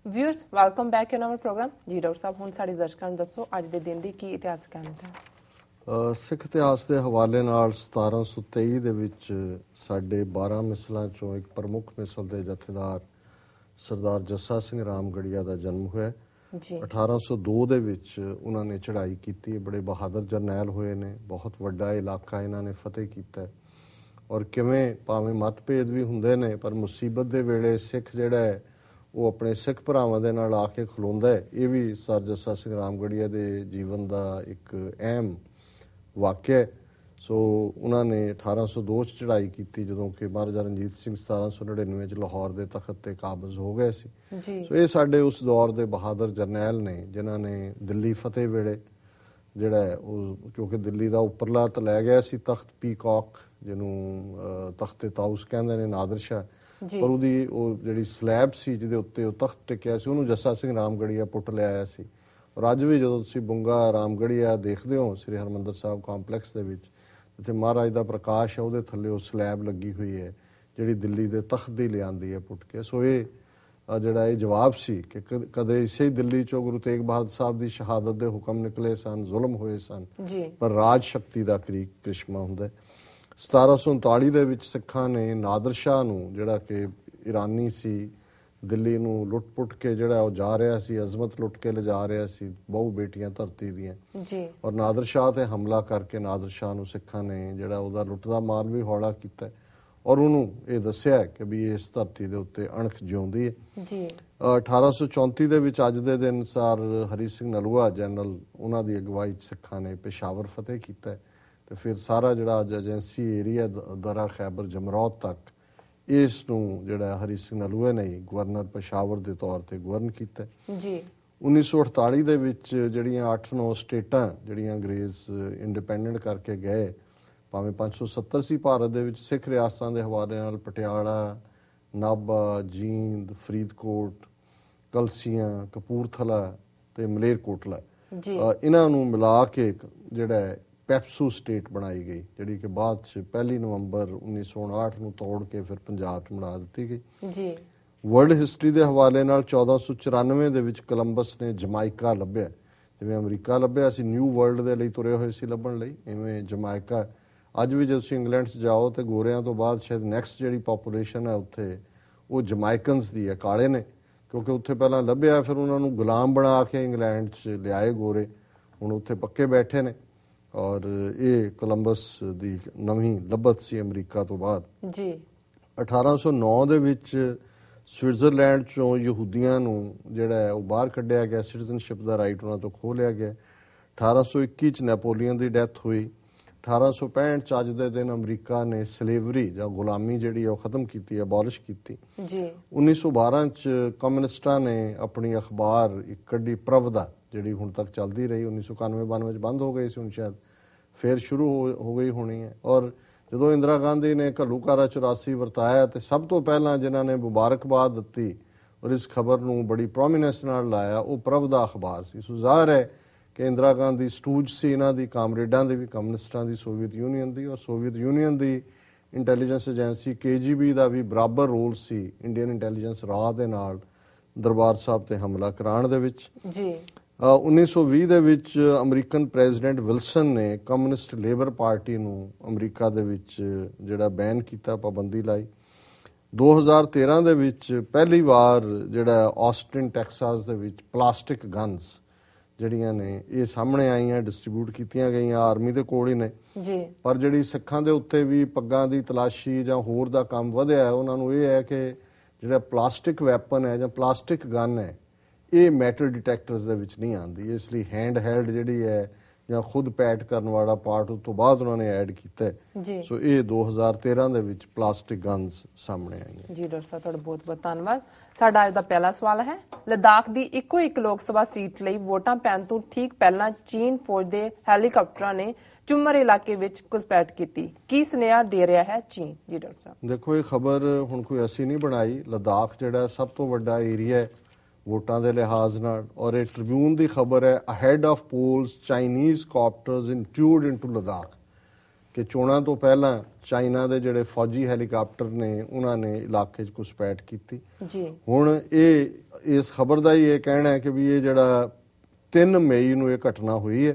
Viewers welcome back in our program जी doctor साहब हुण साडे दर्शकां नूं दसो अज दे दिन दी की इतिहासक अहमियत है। सिख इतिहास के हवाले नाल 1723 ਦੇ ਵਿੱਚ ਸਾਡੇ 12 ਮਿਸਲਾਂ ਚੋਂ ਇੱਕ ਪ੍ਰਮੁੱਖ ਮਿਸਲ ਦੇ ਜਥੇਦਾਰ ਸਰਦਾਰ ਜੱਸਾ ਸਿੰਘ ਰਾਮਗੜੀਆ ਦਾ ਜਨਮ ਹੋਇਆ। 1802 ਦੇ ਵਿੱਚ ਉਹਨਾਂ ਨੇ ਚੜ੍ਹਾਈ ਕੀਤੀ। ਬੜੇ ਬਹਾਦਰ ਜਰਨੈਲ ਹੋਏ ਨੇ। ਬਹੁਤ ਵੱਡਾ ਇਲਾਕਾ ਇਹਨਾਂ ਨੇ ਫਤਿਹ ਕੀਤਾ ਔਰ ਕਿਵੇਂ ਭਾਵੇਂ ਮਤਭੇਦ ਵੀ ਹੁੰਦੇ ਨੇ ਪਰ ਮੁਸੀਬਤ ਦੇ ਵੇਲੇ ਸਿੱਖ ਜਿਹੜਾ ਹੈ ਉਹ ਆਪਣੇ ਸਿੱਖ ਭਰਾਵਾਂ ਦੇ ਨਾਲ ਆ ਕੇ ਖਲੋਂਦਾ ਹੈ। ਇਹ ਵੀ ਸਰ ਜੱਸਾ ਸਿੰਘ ਰਾਮਗੜੀਆ ਦੇ ਜੀਵਨ ਦਾ ਇੱਕ ਅਹਿਮ ਵਾਕਿਆ। ਸੋ ਉਹਨਾਂ ਨੇ 1802 'ਚ ਚੜ੍ਹਾਈ ਕੀਤੀ ਜਦੋਂ ਕਿ ਮਹਾਰਾਜਾ ਰਣਜੀਤ ਸਿੰਘ 1799 'ਚ ਲਾਹੌਰ ਦੇ ਤਖਤ ਤੇ ਕਾਬਜ਼ ਹੋ ਗਏ ਸੀ। ਸੋ ਇਹ ਸਾਡੇ ਉਸ ਦੌਰ ਦੇ ਬਹਾਦਰ ਜਰਨੈਲ ਨੇ ਜਿਨ੍ਹਾਂ ਨੇ ਦਿੱਲੀ ਫਤਿਹ ਵੇਲੇ ਜਿਹੜਾ ਹੈ ਉਹ ਕਿਉਂਕਿ ਦਿੱਲੀ ਦਾ ਉੱਪਰਲਾ ਤਾਂ ਲੈ ਗਿਆ ਸੀ ਤਖਤ ਪੀਕੌਕ ਜਿਹਨੂੰ ਤਖਤੇ ਤਾਊਸ ਕਹਿੰਦੇ ਨੇ ਨਾਦਰ ਸ਼ਾਹ, ਪਰ ਉਹਦੀ ਉਹ ਜਿਹੜੀ ਸਲੈਬ ਸੀ ਜਿਹਦੇ ਉੱਤੇ ਉਹ ਤਖਤ ਟਿਕਿਆ ਸੀ ਉਹਨੂੰ ਜੱਸਾ ਸਿੰਘ ਰਾਮਗੜੀਆ ਪੁੱਟ ਲਿਆਇਆ ਸੀ। ਔਰ ਅੱਜ ਵੀ ਜਦੋਂ ਤੁਸੀਂ ਬੁੰਗਾ ਰਾਮਗੜੀਆ ਦੇਖਦੇ ਹੋ ਸ੍ਰੀ ਹਰਿਮੰਦਰ ਸਾਹਿਬ ਕੰਪਲੈਕਸ ਦੇ ਵਿੱਚ ਜਿੱਥੇ ਮਹਾਰਾਜ ਦਾ ਪ੍ਰਕਾਸ਼ ਹੈ ਉਹਦੇ ਥੱਲੇ ਉਹ ਸਲੈਬ ਲੱਗੀ ਹੋਈ ਹੈ ਜਿਹੜੀ ਦਿੱਲੀ ਦੇ ਤਖਤ ਦੀ ਲਿਆਂਦੀ ਹੈ ਪੁੱਟ ਕੇ। ਸੋ ਇਹ ਜਿਹੜਾ ਇਹ ਜਵਾਬ ਸੀ ਕਿ ਕਦੇ ਇਸੇ ਦਿੱਲੀ ਚੋਂ ਗੁਰੂ ਤੇਗ ਬਹਾਦਰ ਸਾਹਿਬ ਦੀ ਸ਼ਹਾਦਤ ਦੇ ਹੁਕਮ ਨਿਕਲੇ ਸਨ, ਜ਼ੁਲਮ ਹੋਏ ਸਨ, ਪਰ ਰਾਜ ਸ਼ਕਤੀ ਦਾ ਕ੍ਰਿਸ਼ਮਾ ਹੁੰਦਾ। 1739 ਦੇ ਵਿੱਚ ਸਿੱਖਾਂ ਨੇ ਨਾਦਰ ਸ਼ਾਹ ਨੂੰ ਜਿਹੜਾ ਕਿ ਇਰਾਨੀ ਸੀ ਦਿੱਲੀ ਨੂੰ ਲੁੱਟ ਪੁੱਟ ਕੇ ਜਿਹੜਾ ਉਹ ਜਾ ਰਿਹਾ ਸੀ, ਅਜ਼ਮਤ ਲੁੱਟ ਕੇ ਲਿਜਾ ਰਿਹਾ ਸੀ ਬਹੁ ਬੇਟੀਆਂ ਧਰਤੀ ਦੀਆਂ ਔਰ ਨਾਦਰ ਸ਼ਾਹ ਤੇ ਹਮਲਾ ਕਰਕੇ ਨਾਦਰ ਸ਼ਾਹ ਨੂੰ ਸਿੱਖਾਂ ਨੇ ਜਿਹੜਾ ਉਹਦਾ ਲੁੱਟ ਦਾ ਮਾਲ ਵੀ ਹੌਲਾ ਕੀਤਾ ਔਰ ਉਹਨੂੰ ਇਹ ਦੱਸਿਆ ਕਿ ਵੀ ਇਸ ਧਰਤੀ ਦੇ ਉੱਤੇ ਅਣਖ ਜਿਉਂਦੀ ਹੈ। 1834 ਦੇ ਵਿੱਚ ਅੱਜ ਦੇ ਦਿਨ ਸਰ ਹਰੀ ਸਿੰਘ ਨਲੂਆ ਜਨਰਲ ਉਹਨਾਂ ਦੀ ਅਗਵਾਈ 'ਚ ਸਿੱਖਾਂ ਨੇ ਪੇਸ਼ਾਵਰ ਫਤਿਹ ਕੀਤਾ ਤੇ ਫਿਰ ਸਾਰਾ ਜਿਹੜਾ ਅੱਜ ਏਜੰਸੀ ਏਰੀਆ ਦਰਾ ਖੈਬਰ ਜਮਰੌਤ ਤੱਕ ਇਸ ਨੂੰ ਜਿਹੜਾ ਹਰੀ ਸਿੰਘ ਨਲੂਏ ਨੇ ਗਵਰਨਰ ਪੇਸ਼ਾਵਰ ਦੇ ਤੌਰ ਤੇ ਗਵਰਨ ਕੀਤਾ। 1948 ਦੇ ਵਿੱਚ ਜਿਹੜੀਆਂ 8-9 ਸਟੇਟਾਂ ਜਿਹੜੀਆਂ ਅੰਗਰੇਜ਼ ਇੰਡੀਪੈਂਡੈਂਟ ਕਰਕੇ ਗਏ ਭਾਵੇਂ 570 ਸੀ ਭਾਰਤ ਦੇ ਵਿੱਚ ਸਿੱਖ ਰਿਆਸਤਾਂ ਦੇ ਹਵਾਲੇ ਨਾਲ ਪਟਿਆਲਾ, ਨਾਭਾ, ਜੀਂਦ, ਫਰੀਦਕੋਟ, ਕਲਸੀਆਂ, ਕਪੂਰਥਲਾ ਤੇ ਮਲੇਰਕੋਟਲਾ ਇਹਨਾਂ ਨੂੰ ਮਿਲਾ ਕੇ ਜਿਹੜਾ ਪੈਪਸੂ ਸਟੇਟ ਬਣਾਈ ਗਈ ਜਿਹੜੀ ਕਿ ਬਾਅਦ 'ਚ 1 ਨਵੰਬਰ 1959 ਨੂੰ ਤੋੜ ਕੇ ਫਿਰ ਪੰਜਾਬ 'ਚ ਬਣਾ ਦਿੱਤੀ ਗਈ। ਵਰਲਡ ਹਿਸਟਰੀ ਦੇ ਹਵਾਲੇ ਨਾਲ 1494 ਦੇ ਵਿੱਚ ਕੋਲੰਬਸ ਨੇ ਜਮਾਇਕਾ ਲੱਭਿਆ। ਜਿਵੇਂ ਅਮਰੀਕਾ ਲੱਭਿਆ ਸੀ ਨਿਊ ਵਰਲਡ ਦੇ ਲਈ ਤੁਰੇ ਹੋਏ ਸੀ ਲੱਭਣ ਲਈ, ਇਵੇਂ ਜਮਾਇਕਾ ਅੱਜ ਵੀ ਜਦੋਂ ਤੁਸੀਂ ਇੰਗਲੈਂਡ 'ਚ ਜਾਓ ਤੇ ਗੋਰਿਆਂ ਤੋਂ ਬਾਅਦ ਸ਼ਾਇਦ ਨੈਕਸਟ ਜਿਹੜੀ ਪਾਪੂਲੇਸ਼ਨ ਹੈ ਉੱਥੇ ਉਹ ਜਮਾਇਕਨਸ ਦੀ ਹੈ, ਕਾਲੇ ਨੇ, ਕਿਉਂਕਿ ਉੱਥੇ ਪਹਿਲਾਂ ਲੱਭਿਆ ਫਿਰ ਉਹਨਾਂ ਨੂੰ ਗੁਲਾਮ ਬਣਾ ਕੇ ਇੰਗਲੈਂਡ 'ਚ ਲਿਆਏ ਗੋਰੇ, ਹੁਣ ਉੱਥੇ ਪੱਕੇ ਬੈਠੇ ਨੇ ਔਰ ਇਹ ਕੋਲੰਬਸ ਦੀ ਨਵੀਂ ਲੱਭਤ ਸੀ ਅਮਰੀਕਾ ਤੋਂ ਬਾਅਦ। 1809 ਦੇ ਵਿੱਚ ਸਵਿਟਜ਼ਰਲੈਂਡ ਚੋਂ ਯਹੂਦੀਆਂ ਨੂੰ ਜਿਹੜਾ ਹੈ ਉਹ ਬਾਹਰ ਕੱਢਿਆ ਗਿਆ, ਸਿਟੀਜ਼ਨਸ਼ਿਪ ਦਾ ਰਾਈਟ ਉਹਨਾਂ ਤੋਂ ਖੋਹ ਲਿਆ ਗਿਆ। 1821 ਚ ਨੈਪੋਲੀਅਨ ਦੀ ਡੈਥ ਹੋਈ। 1865 ਚ ਅੱਜ ਦੇ ਦਿਨ ਅਮਰੀਕਾ ਨੇ ਸਲੇਵਰੀ ਜਾਂ ਗੁਲਾਮੀ ਜਿਹੜੀ ਹੈ ਉਹ ਖਤਮ ਕੀਤੀ, ਅਬੋਲਿਸ਼ ਕੀਤੀ। 1912 ਚ ਕਮਿਊਨਿਸਟਾਂ ਨੇ ਆਪਣੀ ਅਖਬਾਰ ਇੱਕ ਕੱਢੀ ਪ੍ਰਵਦਾ ਜਿਹੜੀ ਹੁਣ ਤੱਕ ਚੱਲਦੀ ਰਹੀ। 1991-92 ਚ ਬੰਦ ਹੋ ਗਈ ਸੀ, ਹੁਣ ਸ਼ਾਇਦ ਫਿਰ ਸ਼ੁਰੂ ਹੋ ਗਈ ਹੋਣੀ ਹੈ। ਔਰ ਜਦੋਂ ਇੰਦਰਾ ਗਾਂਧੀ ਨੇ ਘੱਲੂਘਾਰਾ 84 ਵਰਤਾਇਆ ਤੇ ਸਭ ਤੋਂ ਪਹਿਲਾਂ ਜਿਨ੍ਹਾਂ ਨੇ ਮੁਬਾਰਕਬਾਦ ਦਿੱਤੀ ਔਰ ਇਸ ਖਬਰ ਨੂੰ ਬੜੀ ਪ੍ਰੋਮੀਨੈਂਸ ਨਾਲ ਲਾਇਆ ਉਹ ਪ੍ਰਵਦਾ ਅਖਬਾਰ ਸੀ। ਸੋ ਜ਼ਾਹਰ ਹੈ ਕਿ ਇੰਦਰਾ ਗਾਂਧੀ ਸਟੂਜ ਸੀ ਇਹਨਾਂ ਦੀ, ਕਾਮਰੇਡਾਂ ਦੀ ਵੀ, ਕਮਿਊਨਿਸਟਾਂ ਦੀ, ਸੋਵੀਅਤ ਯੂਨੀਅਨ ਦੀ, ਔਰ ਸੋਵੀਅਤ ਯੂਨੀਅਨ ਦੀ ਇੰਟੈਲੀਜੈਂਸ ਏਜੰਸੀ KGB ਦਾ ਵੀ ਬਰਾਬਰ ਰੋਲ ਸੀ ਇੰਡੀਅਨ ਇੰਟੈਲੀਜੈਂਸ ਰਾਹ ਦੇ ਨਾਲ ਦਰਬਾਰ ਸਾਹਿਬ ਤੇ ਹਮਲਾ ਕਰਾਉਣ ਦੇ ਵਿੱਚ। 1920 ਦੇ ਵਿੱਚ ਅਮਰੀਕਨ ਪ੍ਰੈਜ਼ੀਡੈਂਟ ਵਿਲਸਨ ਨੇ ਕਮਿਊਨਿਸਟ ਲੇਬਰ ਪਾਰਟੀ ਨੂੰ ਅਮਰੀਕਾ ਦੇ ਵਿੱਚ ਜਿਹੜਾ ਬੈਨ ਕੀਤਾ, ਪਾਬੰਦੀ ਲਾਈ। 2013 ਦੇ ਵਿੱਚ ਪਹਿਲੀ ਵਾਰ ਜਿਹੜਾ ਆਸਟਿਨ ਟੈਕਸਾਸ ਦੇ ਵਿੱਚ ਪਲਾਸਟਿਕ ਗਨਸ ਜਿਹੜੀਆਂ ਨੇ ਇਹ ਸਾਹਮਣੇ ਆਈਆਂ, ਡਿਸਟ੍ਰੀਬਿਊਟ ਕੀਤੀਆਂ ਗਈਆਂ, ਆਰਮੀ ਦੇ ਕੋਲ ਹੀ ਨੇ ਪਰ ਜਿਹੜੀ ਸਿੱਖਾਂ ਦੇ ਉੱਤੇ ਵੀ ਪੱਗਾਂ ਦੀ ਤਲਾਸ਼ੀ ਜਾਂ ਹੋਰ ਦਾ ਕੰਮ ਵਧਿਆ ਉਹਨਾਂ ਨੂੰ ਇਹ ਹੈ ਕਿ ਜਿਹੜਾ ਪਲਾਸਟਿਕ ਵੈਪਨ ਹੈ ਜਾਂ ਪਲਾਸਟਿਕ ਗਨ ਹੈ ਇਹ ਮੈਟਲ ਡਿਟੈਕਟਰਸ ਦੇ ਵਿੱਚ ਨਹੀਂ ਆਉਂਦੀ, ਇਸ ਲਈ ਹੈਂਡ ਹੈਲਡ ਜਿਹੜੀ ਹੈ ਜਾਂ ਖੁਦ ਪੈਟ ਕਰਨ ਵਾਲਾ ਪਾਰਟ ਉਸ ਤੋਂ ਬਾਅਦ ਉਹਨਾਂ ਨੇ ਐਡ ਕੀਤਾ। ਸੋ ਇਹ 2013 ਦੇ ਵਿੱਚ ਪਲਾਸਟਿਕ ਗਨਸ ਸਾਹਮਣੇ ਆਈਆਂ। ਜੀ ਡਾਕਟਰ ਸਾਹਿਬ ਤੁਹਾਡਾ ਬਹੁਤ ਬਹੁਤ ਧੰਨਵਾਦ। ਸਾਡਾ ਅੱਜ ਦਾ ਪਹਿਲਾ ਸਵਾਲ ਹੈ, ਲਦਾਖ ਦੀ ਇੱਕੋ ਇੱਕ ਲੋਕ ਸਭਾ ਸੀਟ ਲਈ ਵੋਟਾਂ ਪੈਣ ਤੋਂ ਠੀਕ ਪਹਿਲਾਂ ਚੀਨ ਫੌਜ ਦੇ ਹੈਲੀਕਾਪਟਰਾਂ ਨੇ ਚੁਮਰ ਇਲਾਕੇ ਵਿੱਚ ਘੁਸਪੈਠ ਕੀਤੀ, ਕੀ ਸੁਨੇਹਾ ਦੇ ਰਿਹਾ ਹੈ ਚੀਨ? ਜੀ ਡਾਕਟਰ ਸਾਹਿਬ ਦੇਖੋ ਇਹ ਖਬਰ ਹੁਣ ਕੋਈ ਅਸੀਂ ਨਹੀਂ ਬਣਾਈ, ਲਦਾਖ ਜਿਹੜਾ ਸਭ ਤੋਂ ਵੱਡਾ ਏਰੀਆ ਹੈ ਵੋਟਾਂ ਦੇ ਲਿਹਾਜ਼ ਨਾਲ ਔਰ ਇਹ ਟ੍ਰਿਬਿਊਨ ਦੀ ਖਬਰ ਹੈ। Ahead of polls Chinese copters intrude into Ladakh ਕਿ ਚੋਣਾਂ ਤੋਂ ਪਹਿਲਾਂ ਚਾਈਨਾ ਦੇ ਜਿਹੜੇ ਫੌਜੀ ਹੈਲੀਕਾਪਟਰ ਨੇ ਉਹਨਾਂ ਨੇ ਇਲਾਕੇ 'ਚ ਘੁਸਪੈਠ ਕੀਤੀ ਜੀ। ਹੁਣ ਇਸ ਖਬਰ ਦਾ ਹੀ ਇਹ ਕਹਿਣਾ ਹੈ ਕਿ ਵੀ ਇਹ ਜਿਹੜਾ 3 ਮਈ ਨੂੰ ਇਹ ਘਟਨਾ ਹੋਈ ਹੈ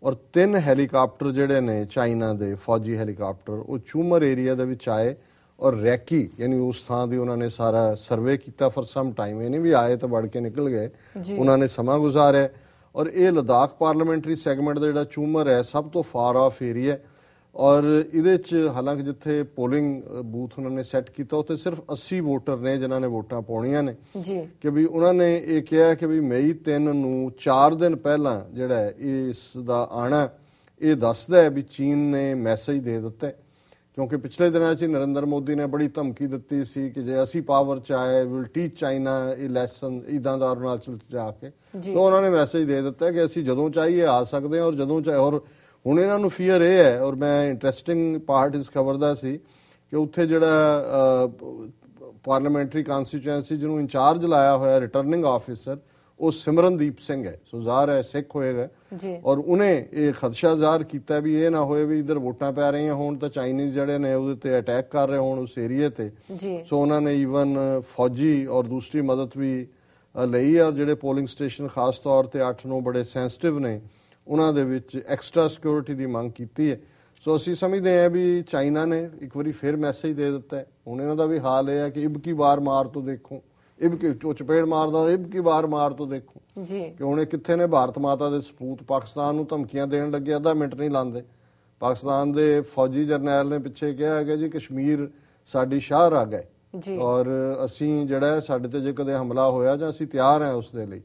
ਔਰ 3 ਹੈਲੀਕਾਪਟਰ ਜਿਹੜੇ ਨੇ ਚਾਈਨਾ ਦੇ ਫੌਜੀ ਹੈਲੀਕਾਪਟਰ ਉਹ ਚੂਮਰ ਏਰੀਆ ਦੇ ਵਿੱਚ ਆਏ ਔਰ ਰੈਕੀ ਯਾਨੀ ਉਸ ਥਾਂ ਦੀ ਉਹਨਾਂ ਨੇ ਸਾਰਾ ਸਰਵੇ ਕੀਤਾ ਫॉर ਸਮ ਟਾਈਮ। ਇਹ ਨਹੀਂ ਵੀ ਆਏ ਤਾਂ ਵੜ ਕੇ ਨਿਕਲ ਗਏ, ਉਹਨਾਂ ਨੇ ਸਮਾਂ ਗੁਜ਼ਾਰਿਆ। ਔਰ ਇਹ ਲਦਾਖ ਪਾਰਲੀਮੈਂਟਰੀ ਸੈਗਮੈਂਟ ਦਾ ਜਿਹੜਾ ਚੂਮਰ ਹੈ ਸਭ ਤੋਂ ਫਾਰ ਆਫ ਏਰੀਆ ਔਰ ਇਹਦੇ 'ਚ ਹਾਲਾਂਕਿ ਜਿੱਥੇ ਪੋਲਿੰਗ ਬੂਥ ਉਹਨਾਂ ਨੇ ਸੈੱਟ ਕੀਤਾ ਉੱਥੇ ਸਿਰਫ 80 ਵੋਟਰ ਨੇ ਜਿਨ੍ਹਾਂ ਨੇ ਵੋਟਾਂ ਪਾਉਣੀਆਂ ਨੇ ਕਿ ਵੀ ਉਹਨਾਂ ਨੇ ਇਹ ਕਿਹਾ ਕਿ ਵੀ ਮਈ 3 ਨੂੰ 4 ਦਿਨ ਪਹਿਲਾਂ ਜਿਹੜਾ ਇਸ ਦਾ ਆਣਾ ਇਹ ਦੱਸਦਾ ਹੈ ਵੀ ਚੀਨ ਨੇ ਮੈਸੇਜ ਦੇ ਦਿੱਤਾ ਕਿਉਂਕਿ ਪਿਛਲੇ ਦਿਨਾਂ 'ਚ ਨਰਿੰਦਰ ਮੋਦੀ ਨੇ ਬੜੀ ਧਮਕੀ ਦਿੱਤੀ ਸੀ ਕਿ ਜੇ ਅਸੀਂ ਪਾਵਰ 'ਚ ਆਏ ਵਿਲ ਟੀਚ ਚਾਈਨਾ ਇਹ ਲੈਸਨ ਇੱਦਾਂ ਦਾ ਅਰੁਣਾਚਲ 'ਚ ਜਾ ਕੇ ਤਾਂ ਉਹਨਾਂ ਨੇ ਮੈਸੇਜ ਦੇ ਦਿੱਤਾ ਕਿ ਅਸੀਂ ਜਦੋਂ ਚਾਹੀਏ ਆ ਸਕਦੇ ਹਾਂ ਔਰ ਜਦੋਂ ਚਾਹੇ। ਔਰ ਹੁਣ ਇਹਨਾਂ ਨੂੰ ਫੀਅਰ ਇਹ ਹੈ ਔਰ ਮੈਂ ਇੰਟਰਸਟਿੰਗ ਪਾਰਟ ਇਸ ਖਬਰ ਦਾ ਸੀ ਕਿ ਉੱਥੇ ਜਿਹੜਾ ਪਾਰਲੀਮੈਂਟਰੀ ਕਨਸਟੀਚੁਐਂਸੀ ਜਿਹਨੂੰ ਇੰਚਾਰਜ ਲਾਇਆ ਹੋਇਆ ਰਿਟਰਨਿੰਗ ਆਫਿਸਰ ਉਹ ਸਿਮਰਨਦੀਪ ਸਿੰਘ ਹੈ, ਸੋ ਜ਼ਾਹਰ ਹੈ ਸਿੱਖ ਹੋਏਗਾ ਔਰ ਉਹਨੇ ਇਹ ਖਦਸ਼ਾ ਜ਼ਾਹਰ ਕੀਤਾ ਵੀ ਇਹ ਨਾ ਹੋਏ ਵੀ ਇਧਰ ਵੋਟਾਂ ਪੈ ਰਹੀਆਂ ਹੋਣ ਤਾਂ ਚਾਈਨੀਜ਼ ਜਿਹੜੇ ਨੇ ਉਹਦੇ ਤੇ ਅਟੈਕ ਕਰ ਰਹੇ ਹੋਣ ਉਸ ਏਰੀਏ ਤੇ। ਸੋ ਉਹਨਾਂ ਨੇ ਈਵਨ ਫੌਜੀ ਔਰ ਦੂਸਰੀ ਮਦਦ ਵੀ ਲਈ ਹੈ ਔਰ ਜਿਹੜੇ ਪੋਲਿੰਗ ਸਟੇਸ਼ਨ ਖਾਸ ਤੌਰ ਤੇ 8-9 ਬੜੇ ਸੈਂਸਿਟਿਵ ਨੇ ਉਹਨਾਂ ਦੇ ਵਿੱਚ ਐਕਸਟਰਾ ਸਿਕਿਉਰਿਟੀ ਦੀ ਮੰਗ ਕੀਤੀ ਹੈ। ਸੋ ਅਸੀਂ ਸਮਝਦੇ ਹਾਂ ਵੀ ਚਾਈਨਾ ਨੇ ਇੱਕ ਵਾਰੀ ਫਿਰ ਮੈਸੇਜ ਦੇ ਦਿੱਤਾ ਹੈ। ਹੁਣ ਇਹਨਾਂ ਦਾ ਵੀ ਹਾਲ ਇਹ ਹੈ ਕਿ ਇਬ ਕੀ ਵਾਰ ਮਾਰ ਤੋਂ ਦੇਖੋ, ਇਬ ਕੀ ਚਪੇੜ ਮਾਰਦਾ ਇਬ ਕੀ ਵਾਰ ਮਾਰ ਤੋਂ ਦੇਖੋ ਕਿ ਹੁਣ ਇਹ ਕਿੱਥੇ ਨੇ ਭਾਰਤ ਮਾਤਾ ਦੇ ਸਪੂਤ ਪਾਕਿਸਤਾਨ ਨੂੰ ਧਮਕੀਆਂ ਦੇਣ ਲੱਗੇ ਅੱਧਾ ਮਿੰਟ ਨਹੀਂ ਲਾਉਂਦੇ। ਪਾਕਿਸਤਾਨ ਦੇ ਫੌਜੀ ਜਰਨੈਲ ਨੇ ਪਿੱਛੇ ਕਿਹਾ ਹੈਗਾ ਜੀ ਕਸ਼ਮੀਰ ਸਾਡੀ ਸ਼ਾਹ ਆ ਗਏ ਔਰ ਅਸੀਂ ਜਿਹੜਾ ਸਾਡੇ ਤੇ ਜੇ ਕਦੇ ਹਮਲਾ ਹੋਇਆ ਜਾਂ ਅਸੀਂ ਤਿਆਰ ਹਾਂ ਉਸ ਦੇ ਲਈ।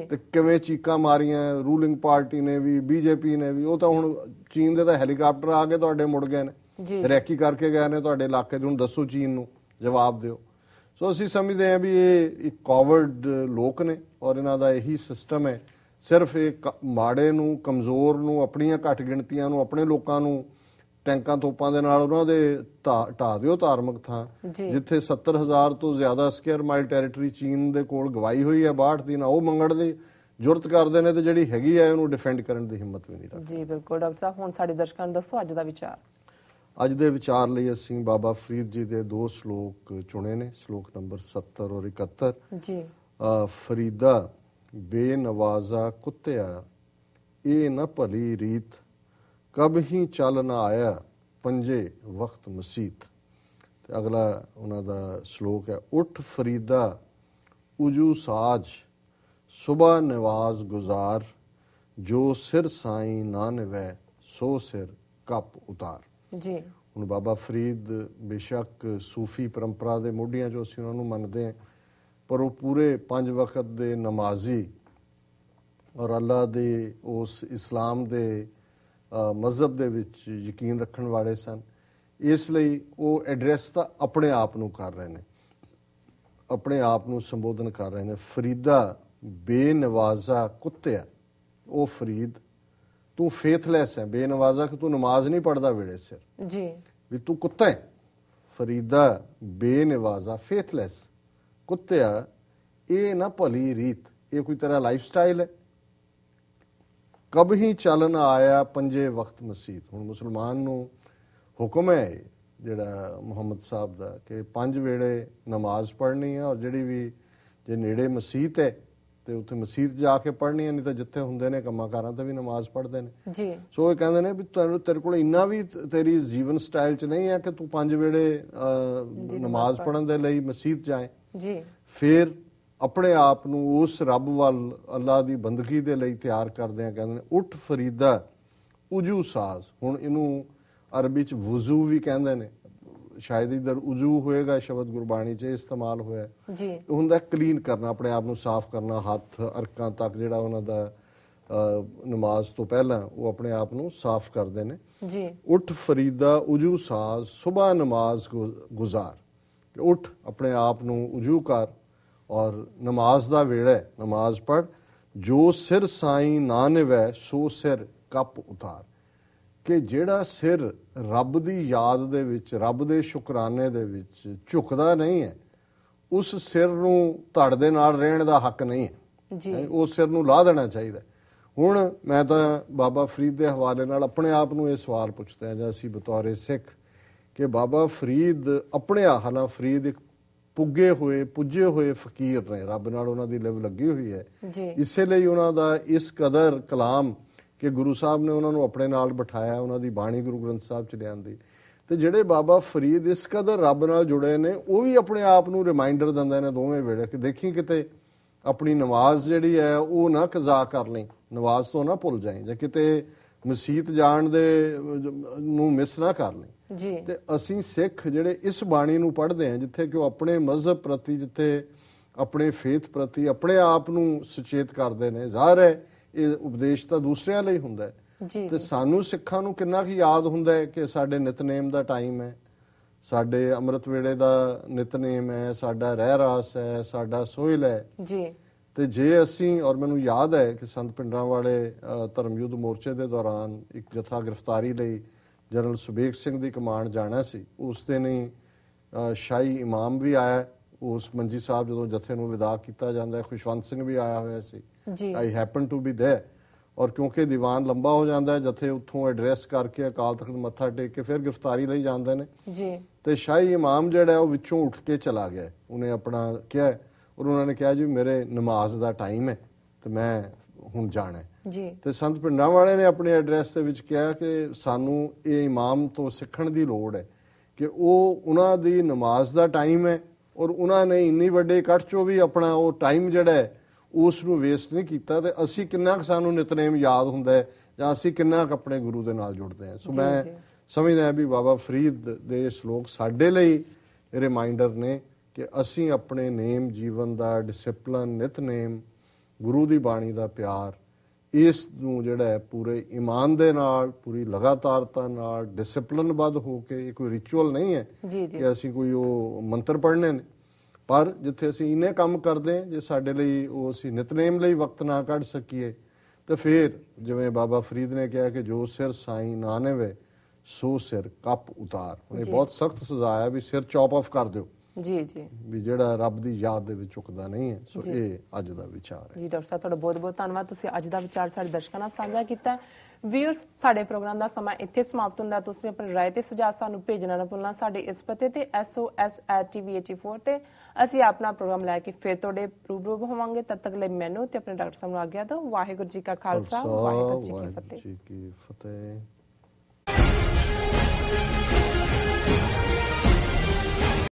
ਤੇ ਕਿਵੇਂ ਚੀਕਾਂ ਮਾਰੀਆਂ ਰੂਲਿੰਗ ਪਾਰਟੀ ਨੇ ਵੀ ਬੀਜੇਪੀ ਨੇ ਵੀ। ਉਹ ਤਾਂ ਹੁਣ ਚੀਨ ਦੇ ਤਾਂ ਹੈਲੀਕਾਪਟਰ ਆ ਕੇ ਤੁਹਾਡੇ ਮੁੜ ਗਏ ਨੇ, ਰੈਕੀ ਕਰਕੇ ਗਏ ਨੇ ਤੁਹਾਡੇ ਇਲਾਕੇ 'ਚ, ਹੁਣ ਦੱਸੋ ਚੀਨ ਨੂੰ ਜਵਾਬ ਦਿਓ। ਸੋ ਅਸੀਂ ਸਮਝਦੇ ਹਾਂ ਵੀ ਇਹ ਇੱਕ ਕਾਵਰਡ ਲੋਕ ਨੇ ਔਰ ਇਹਨਾਂ ਦਾ ਇਹੀ ਸਿਸਟਮ ਹੈ ਸਿਰਫ ਇਹ ਮਾੜੇ ਨੂੰ ਕਮਜ਼ੋਰ ਨੂੰ ਆਪਣੀਆਂ ਘੱਟ ਗਿਣਤੀਆਂ ਨੂੰ ਆਪਣੇ ਲੋਕਾਂ ਨੂੰ ਟੈਂਕਾਂ ਤੋਪਾਂ ਦੇ ਨਾਲ ਉਹਨਾਂ ਦੇ ਢਾਹ ਦਿਓ ਧਾਰਮਿਕ ਥਾਂ ਜਿੱਥੇ 70,000 ਤੋਂ ਜ਼ਿਆਦਾ ਸਕੁਅਰ ਮਾਈਲ ਟੈਰੀਟਰੀ ਚੀਨ ਦੇ ਕੋਲ ਗਵਾਈ ਹੋਈ ਹੈ 62 ਦੀ ਨਾ ਉਹ ਮੰਗਣ ਦੀ ਜੁਰਤ ਕਰਦੇ ਨੇ ਤੇ ਜਿਹੜੀ ਹੈਗੀ ਹੈ ਉਹਨੂੰ ਡਿਫੈਂਡ ਕਰਨ ਦੀ ਹਿੰਮਤ ਵੀ ਨਹੀਂ ਰੱਖਦੇ। ਜੀ ਬਿਲਕੁਲ ਡਾਕਟਰ ਸਾਹਿਬ, ਹੁਣ ਸਾਡੇ ਦਰਸ਼ਕਾਂ ਨੂੰ ਦੱਸੋ ਅੱਜ ਦਾ ਵਿਚਾਰ। ਅੱਜ ਦੇ ਵਿਚਾਰ ਲਈ ਅਸੀਂ ਬਾਬਾ ਫਰੀਦ ਜੀ ਦੇ 2 ਸ਼ਲੋਕ ਚੁਣੇ ਨੇ, ਸ਼ਲੋਕ ਨੰਬਰ 70 ਔਰ 71 ਜੀ। ਫਰੀਦਾ ਬੇਨਵਾਜ਼ਾ ਕੁੱਤਿਆ ਇਹ ਨਾ ਭਲੀ ਰੀਤ ਕਬ ਹੀ ਚੱਲ ਨਾ ਆਇਆ ਪੰਜੇ ਵਕਤ ਮਸੀਤ। ਤੇ ਅਗਲਾ ਉਹਨਾਂ ਦਾ ਸ਼ਲੋਕ ਹੈ ਉੱਠ ਫਰੀਦਾ ਉਜੂ ਸਾਜ ਸੁਬਹ ਨਵਾਜ਼ ਗੁਜ਼ਾਰ ਜੋ ਸਿਰ ਸਾਈ ਨਾ ਨਿਵੈ ਸੋ ਸਿਰ ਕੱਪ ਉਤਾਰ। ਜੀ। ਹੁਣ ਬਾਬਾ ਫਰੀਦ ਬੇਸ਼ੱਕ ਸੂਫੀ ਪਰੰਪਰਾ ਦੇ ਮੋਢੀਆਂ ਚੋਂ ਅਸੀਂ ਉਹਨਾਂ ਨੂੰ ਮੰਨਦੇ ਹਾਂ ਪਰ ਉਹ ਪੂਰੇ 5 ਵਕਤ ਦੇ ਨਮਾਜ਼ੀ ਔਰ ਅੱਲਾ ਦੇ ਉਸ ਇਸਲਾਮ ਦੇ ਮਜ਼ਹਬ ਦੇ ਵਿੱਚ ਯਕੀਨ ਰੱਖਣ ਵਾਲੇ ਸਨ। ਇਸ ਲਈ ਉਹ ਐਡਰੈਸ ਤਾਂ ਆਪਣੇ ਆਪ ਨੂੰ ਕਰ ਰਹੇ ਨੇ, ਆਪਣੇ ਆਪ ਨੂੰ ਸੰਬੋਧਨ ਕਰ ਰਹੇ ਨੇ। ਫਰੀਦਾ ਬੇਨਵਾਜ਼ਾ ਕੁੱਤਿਆ, ਉਹ ਫਰੀਦ ਤੂੰ ਫੇਥਲੈਸ ਹੈ, ਬੇਨਵਾਜ਼ਾ ਕਿ ਤੂੰ ਨਮਾਜ਼ ਨਹੀਂ ਪੜਦਾ ਵੇਲੇ ਸਿਰ ਜੀ ਵੀ ਤੂੰ ਕੁੱਤਾ ਹੈ। ਫਰੀਦਾ ਬੇਨਵਾਜ਼ਾ ਫੇਥਲੈਸ ਕੁੱਤਿਆ ਇਹ ਨਾ ਭਲੀ ਰੀਤ, ਇਹ ਕੋਈ ਤੇਰਾ ਲਾਈਫ ਸਟਾਈਲ ਹੈ। ਕਬ ਹੀ ਚੱਲ ਨਾ ਆਇਆ ਪੰਜੇ ਵਕਤ ਮਸੀਤ। ਹੁਣ ਮੁਸਲਮਾਨ ਨੂੰ ਹੁਕਮ ਹੈ ਜਿਹੜਾ ਮੁਹੰਮਦ ਸਾਹਿਬ ਦਾ ਕਿ 5 ਵੇਲੇ ਨਮਾਜ਼ ਪੜ੍ਹਨੀ ਹੈ ਔਰ ਜਿਹੜੀ ਵੀ ਜੇ ਨੇੜੇ ਮਸੀਤ ਹੈ ਤੇ ਉੱਥੇ ਮਸੀਤ ਜਾ ਕੇ ਪੜ੍ਹਨੀ ਹੈ, ਨਹੀਂ ਤਾਂ ਜਿੱਥੇ ਹੁੰਦੇ ਨੇ ਕੰਮਾਂ ਕਾਰਾਂ ਤੇ ਵੀ ਨਮਾਜ਼ ਪੜ੍ਹਦੇ ਨੇ ਜੀ। ਸੋ ਇਹ ਕਹਿੰਦੇ ਨੇ ਵੀ ਤੇਰੇ ਕੋਲ ਇੰਨਾ ਵੀ ਤੇਰੀ ਜੀਵਨ ਸਟਾਈਲ 'ਚ ਨਹੀਂ ਹੈ ਕਿ ਤੂੰ 5 ਵੇਲੇ ਨਮਾਜ਼ ਪੜ੍ਹਨ ਦੇ ਲਈ ਮਸੀਤ ਜਾਏ ਜੀ। ਫਿਰ ਆਪਣੇ ਆਪ ਨੂੰ ਉਸ ਰੱਬ ਵੱਲ ਅੱਲਾ ਦੀ ਬੰਦਗੀ ਦੇ ਲਈ ਤਿਆਰ ਕਰਦੇ ਆ। ਕਹਿੰਦੇ ਨੇ ਉੱਠ ਫਰੀਦਾ ਉਜੂ ਸਾਜ਼। ਹੁਣ ਇਹਨੂੰ ਅਰਬੀ 'ਚ ਵਜ਼ੂ ਵੀ ਕਹਿੰਦੇ ਨੇ, ਸ਼ਾਇਦ ਇਧਰ ਉਜੂ ਹੋਏਗਾ ਸ਼ਬਦ ਗੁਰਬਾਣੀ 'ਚ ਇਸਤੇਮਾਲ ਹੋਇਆ ਜੀ। ਹੁੰਦਾ ਕਲੀਨ ਕਰਨਾ, ਆਪਣੇ ਆਪ ਨੂੰ ਸਾਫ਼ ਕਰਨਾ, ਹੱਥ ਅਰਕਾਂ ਤੱਕ ਜਿਹੜਾ ਉਹਨਾਂ ਦਾ ਨਮਾਜ਼ ਤੋਂ ਪਹਿਲਾਂ ਉਹ ਆਪਣੇ ਆਪ ਨੂੰ ਸਾਫ਼ ਕਰਦੇ ਨੇ ਜੀ। ਉੱਠ ਫਰੀਦਾ ਉਜੂ ਸਾਜ਼ ਸੁਬਹ ਨਮਾਜ਼ ਗੁਜ਼ਾਰ, ਕਿ ਉੱਠ ਆਪਣੇ ਆਪ ਨੂੰ ਉਜੂ ਕਰ ਔਰ ਨਮਾਜ਼ ਦਾ ਵੇੜਾ ਨਮਾਜ਼ ਪੜ੍ਹ। ਜੋ ਸਿਰ ਸਾਈ ਨਾ ਨਿਵੈ ਸੋ ਸਿਰ ਕੱਪ ਉਤਾਰ, ਕਿ ਜਿਹੜਾ ਸਿਰ ਰੱਬ ਦੀ ਯਾਦ ਦੇ ਵਿੱਚ ਰੱਬ ਦੇ ਸ਼ੁਕਰਾਨੇ ਦੇ ਵਿੱਚ ਝੁਕਦਾ ਨਹੀਂ ਹੈ ਉਸ ਸਿਰ ਨੂੰ ਧੜ ਦੇ ਨਾਲ ਰਹਿਣ ਦਾ ਹੱਕ ਨਹੀਂ ਹੈ ਜੀ। ਉਸ ਸਿਰ ਨੂੰ ਲਾਹ ਦੇਣਾ ਚਾਹੀਦਾ। ਹੁਣ ਮੈਂ ਤਾਂ ਬਾਬਾ ਫਰੀਦ ਦੇ ਹਵਾਲੇ ਨਾਲ ਆਪਣੇ ਆਪ ਨੂੰ ਇਹ ਸਵਾਲ ਪੁੱਛਦੇ ਹਾਂ ਜਾਂ ਅਸੀਂ ਬਤੌਰੇ ਸਿੱਖ ਕਿ ਬਾਬਾ ਫਰੀਦ ਆਪਣੇ ਹਾਲਾਂ ਫਰੀਦ ਇੱਕ ਪੁੱਜੇ ਹੋਏ ਫਕੀਰ ਨੇ, ਰੱਬ ਨਾਲ ਉਹਨਾਂ ਦੀ ਲਿਵ ਲੱਗੀ ਹੋਈ ਹੈ। ਇਸੇ ਲਈ ਉਹਨਾਂ ਦਾ ਇਸ ਕਦਰ ਕਲਾਮ ਕਿ ਗੁਰੂ ਸਾਹਿਬ ਨੇ ਉਹਨਾਂ ਨੂੰ ਆਪਣੇ ਨਾਲ ਬਿਠਾਇਆ, ਉਹਨਾਂ ਦੀ ਬਾਣੀ ਗੁਰੂ ਗ੍ਰੰਥ ਸਾਹਿਬ ਚ ਲਿਆਂਦੀ। ਤੇ ਜਿਹੜੇ ਬਾਬਾ ਫਰੀਦ ਇਸ ਕਦਰ ਰੱਬ ਨਾਲ ਜੁੜੇ ਨੇ, ਉਹ ਵੀ ਆਪਣੇ ਆਪ ਨੂੰ ਰਿਮਾਈਂਡਰ ਦਿੰਦੇ ਨੇ ਦੋਵੇਂ ਵੇਲੇ ਕਿ ਦੇਖੀ ਕਿਤੇ ਆਪਣੀ ਨਮਾਜ਼ ਜਿਹੜੀ ਹੈ ਉਹ ਨਾ ਕਜ਼ਾ ਕਰ ਲਈ, ਨਮਾਜ਼ ਤੋਂ ਨਾ ਭੁੱਲ ਜਾਏ, ਜਾਂ ਕਿਤੇ ਮਸੀਤ ਜਾਣ ਦੇ ਨੂੰ ਮਿਸ ਨਾ ਕਰ ਲਈ। ਤੇ ਅਸੀਂ ਸਿੱਖ ਜਿਹੜੇ ਇਸ ਬਾਣੀ ਨੂੰ ਪੜ੍ਹਦੇ ਹਾਂ, ਜਿੱਥੇ ਕਿ ਉਹ ਆਪਣੇ ਮਜ਼ਹਬ ਪ੍ਰਤੀ, ਜਿੱਥੇ ਆਪਣੇ ਫੇਥ ਪ੍ਰਤੀ ਆਪਣੇ ਆਪ ਨੂੰ ਸੁਚੇਤ ਕਰਦੇ ਨੇ, ਜ਼ਾਹਰ ਹੈ ਇਹ ਉਪਦੇਸ਼ ਤਾਂ ਦੂਸਰਿਆਂ ਲਈ ਹੁੰਦਾ ਹੈ। ਤੇ ਸਾਨੂੰ ਸਿੱਖਾਂ ਨੂੰ ਕਿੰਨਾ ਕੁ ਯਾਦ ਹੁੰਦਾ ਹੈ ਕਿ ਸਾਡੇ ਨਿਤਨੇਮ ਦਾ ਟਾਈਮ ਹੈ, ਸਾਡੇ ਅੰਮ੍ਰਿਤ ਵੇਲੇ ਦਾ ਨਿਤਨੇਮ ਹੈ, ਸਾਡਾ ਰਹਿ ਰਾਸ ਹੈ, ਸਾਡਾ ਸੋਹਿਲ ਹੈ। ਤੇ ਜੇ ਅਸੀਂ, ਔਰ ਮੈਨੂੰ ਯਾਦ ਹੈ ਕਿ ਸੰਤ ਪਿੰਡਰਾਂ ਵਾਲੇ ਧਰਮ ਯੁੱਧ ਮੋਰਚੇ ਦੇ ਦੌਰਾਨ ਇੱਕ ਜਥਾ ਗ੍ਰਿਫਤਾਰੀ ਲਈ ਜਨਰਲ ਸੁਬੇਗ ਸਿੰਘ ਦੀ ਕਮਾਂਡ ਜਾਣਾ ਸੀ, ਉਸ ਦਿਨ ਹੀ ਸ਼ਾਹੀ ਇਮਾਮ ਵੀ ਆਇਆ ਉਸ ਮੰਜੀ ਸਾਹਿਬ ਜਦੋਂ ਜਥੇ ਨੂੰ ਵਿਦਾ ਕੀਤਾ ਜਾਂਦਾ ਹੈ, ਖੁਸ਼ਵੰਤ ਸਿੰਘ ਵੀ ਆਇਆ ਹੋਇਆ ਸੀ। ਆਈ ਹੈਪਨ ਟੂ ਬੀ ਦੇਅਰ। ਔਰ ਕਿਉਂਕਿ ਦੀਵਾਨ ਲੰਬਾ ਹੋ ਜਾਂਦਾ ਹੈ, ਜਥੇ ਉੱਥੋਂ ਐਡਰੈਸ ਕਰਕੇ ਅਕਾਲ ਤਖਤ ਮੱਥਾ ਟੇਕ ਕੇ ਫਿਰ ਗ੍ਰਿਫਤਾਰੀ ਲਈ ਜਾਂਦੇ ਨੇ। ਤੇ ਸ਼ਾਹੀ ਇਮਾਮ ਜਿਹੜਾ ਉਹ ਵਿੱਚੋਂ ਉੱਠ ਕੇ ਚਲਾ ਗਿਆ, ਉਹਨੇ ਆਪਣਾ ਕਿਹਾ ਔਰ ਉਹਨਾਂ ਨੇ ਕਿਹਾ ਜੀ ਮੇਰੇ ਨਮਾਜ਼ ਦਾ ਟਾਈਮ ਹੈ ਤੇ ਮੈਂ ਹੁਣ ਜਾਣਾ ਹੈ। ਤੇ ਸੰਤ ਪਿੰਡਾਂ ਵਾਲੇ ਨੇ ਆਪਣੇ ਐਡਰੈਸ ਦੇ ਵਿੱਚ ਕਿਹਾ ਕਿ ਸਾਨੂੰ ਇਹ ਇਮਾਮ ਤੋਂ ਸਿੱਖਣ ਦੀ ਲੋੜ ਹੈ ਕਿ ਉਹਨਾਂ ਦੀ ਨਮਾਜ਼ ਦਾ ਟਾਈਮ ਹੈ ਔਰ ਉਹਨਾਂ ਨੇ ਇੰਨੀ ਵੱਡੇ ਇਕੱਠ ਚੋਂ ਵੀ ਆਪਣਾ ਉਹ ਟਾਈਮ ਜਿਹੜਾ ਹੈ ਉਸ ਨੂੰ ਵੇਸਟ ਨਹੀਂ ਕੀਤਾ। ਤੇ ਅਸੀਂ ਕਿੰਨਾ ਕੁ ਸਾਨੂੰ ਨਿਤਨੇਮ ਯਾਦ ਹੁੰਦਾ ਹੈ ਜਾਂ ਅਸੀਂ ਕਿੰਨਾ ਕੁ ਆਪਣੇ ਗੁਰੂ ਦੇ ਨਾਲ ਜੁੜਦੇ ਹਾਂ। ਸੋ ਮੈਂ ਸਮਝਦਾ ਵੀ ਬਾਬਾ ਫਰੀਦ ਦੇ ਸ਼ਲੋਕ ਸਾਡੇ ਲਈ ਰਿਮਾਈਂਡਰ ਨੇ ਕਿ ਅਸੀਂ ਆਪਣੇ ਨੇਮ ਜੀਵਨ ਦਾ ਡਿਸਿਪਲਨ, ਨਿਤਨੇਮ, ਗੁਰੂ ਦੀ ਬਾਣੀ ਦਾ ਪਿਆਰ, ਇਸ ਨੂੰ ਜਿਹੜਾ ਹੈ ਪੂਰੇ ਈਮਾਨ ਦੇ ਨਾਲ, ਪੂਰੀ ਲਗਾਤਾਰਤਾ ਨਾਲ, ਡਿਸਿਪਲਨਬੱਧ ਹੋ ਕੇ, ਇਹ ਕੋਈ ਰਿਚੁਅਲ ਨਹੀਂ ਹੈ ਕਿ ਅਸੀਂ ਕੋਈ ਉਹ ਮੰਤਰ ਪੜ੍ਹਨੇ ਨੇ, ਪਰ ਜਿੱਥੇ ਅਸੀਂ ਇੰਨੇ ਕੰਮ ਕਰਦੇ ਹਾਂ ਜੇ ਸਾਡੇ ਲਈ ਉਹ ਅਸੀਂ ਨਿਤਨੇਮ ਲਈ ਵਕਤ ਨਾ ਕੱਢ ਸਕੀਏ ਤੇ ਫਿਰ ਜਿਵੇਂ ਬਾਬਾ ਫਰੀਦ ਨੇ ਕਿਹਾ ਕਿ ਜੋ ਸਿਰ ਸਾਈਂ ਨਾ ਨਿਵੇ ਸੋ ਸਿਰ ਕੱਪ ਉਤਾਰ। ਇਹ ਬਹੁਤ ਸਖਤ ਸਜ਼ਾ ਹੈ ਵੀ ਸਿਰ ਚੌਪ ਆਫ ਕਰ ਦਿਓ ਵੀ ਜਿਹੜਾ ਰੱਬ ਦੀ ਯਾਦ ਦੇ ਵਿੱਚ ਝੁਕਦਾ ਨਹੀਂ ਹੈ। ਸੋ ਇਹ ਅੱਜ ਦਾ ਵਿਚਾਰ ਹੈ। ਡਾਕਟਰ ਸਾਹਿਬ ਤੁਹਾਡਾ ਬਹੁਤ ਬਹੁਤ ਧੰਨਵਾਦ, ਤੁਸੀਂ ਅੱਜ ਦਾ ਵਿਚਾਰ ਸਾਡੇ ਦਰਸ਼ਕਾਂ ਨਾਲ ਸਾਂਝਾ ਕੀਤਾ। ਵੀਅਰਸ, ਸਾਡੇ ਪ੍ਰੋਗਰਾਮ ਦਾ ਸਮਾਂ ਇੱਥੇ ਸਮਾਪਤ ਹੁੰਦਾ। ਤੁਸੀਂ ਆਪਣੀ ਰਾਏ ਤੇ ਸੁਝਾਅ ਸਾਨੂੰ ਭੇਜਣਾ ਨਾ ਭੁੱਲਣਾ ਸਾਡੇ ਇਸ ਪਤੇ ਤੇ SOS@tvh4 ਤੇ ਅਸੀਂ ਆਪਣਾ ਪ੍ਰੋਗਰਾਮ ਲੈ ਕੇ ਫਿਰ ਤੁਹਾਡੇ ਰੂਬਰੂ ਹੋਵਾਂਗੇ। ਤਦ ਤੱਕ ਲਈ ਮੈਨੂੰ ਤੇ ਆਪਣੇ ਡਾਕਟਰ ਸਾਹਿਬ ਨੂੰ ਆਗਿਆ ਦਿਓ। ਵਾਹਿਗੁਰੂ ਜੀ ਕਾ ਖਾਲਸਾ, ਵਾਹਿਗੁਰੂ ਜੀ ਕੀ ਫਤਿਹ।